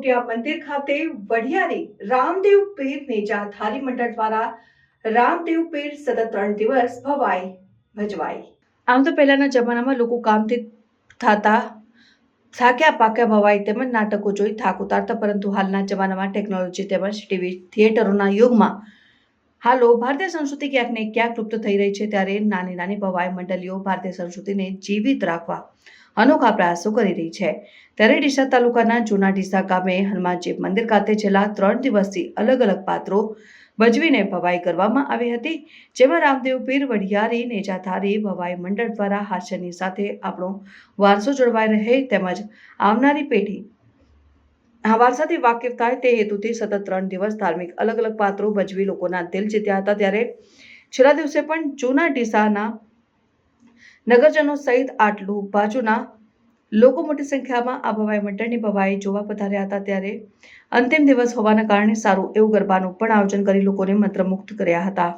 મોટિયા મંદિર ખાતે વઢિયારી રામદેવ પીર નેજાધારી મંડળ દ્વારા રામદેવ પીર સતત 3 દિવસ ભવાઈ ભજવાઈ। આમ તો પહેલાના જમાનામાં લોકો કામથી થતા થાક્યા પાક્યા ભવાઈ તેમજ નાટકો જોઈ થાક ઉતારતા, પરંતુ હાલના જમાનામાં ટેકનોલોજી તેમજ ટીવી થિયેટરોના યુગમાં હાલો ભારતીય સંસ્કૃતિ ક્યાંક ને ક્યાંક લુપ્ત થઈ રહી છે, ત્યારે નાની નાની ભવાઈ મંડળીઓ ભારતીય સંસ્કૃતિને જીવિત રાખવા અનોખા પ્રયાસો કરી રહી છે। ત્યારે ડીસા તાલુકાના જૂના ડીસા ગામે હનુમાનજી મંદિર ખાતે છેલ્લા 3 દિવસથી અલગ અલગ પાત્રો ભજવીને ભવાઈ કરવામાં આવી હતી, જેમાં રામદેવ પીર વઢિયારી નેજાધારી ભવાઈ મંડળ દ્વારા હાસ્યની સાથે આપણો વારસો જળવાઈ રહે તેમજ આવનારી પેઢી આ વારસાથી વાકેફ થાય તે હેતુથી સતત 3 દિવસ ધાર્મિક અલગ અલગ પાત્રો ભજવી લોકોના દિલ જીત્યા હતા। ત્યારે છેલ્લા દિવસે પણ જૂના ડીસાના નગરજનો સહિત આટલું બાજુના લોકો મોટી સંખ્યામાં આ ભવાઈ મંડળની ભવાઈ જોવા પધાર્યા હતા। ત્યારે અંતિમ દિવસ હોવાના કારણે સારું એવું ગરબાનું પણ આયોજન કરી લોકોને મંત્રમુગ્ધ કર્યા હતા।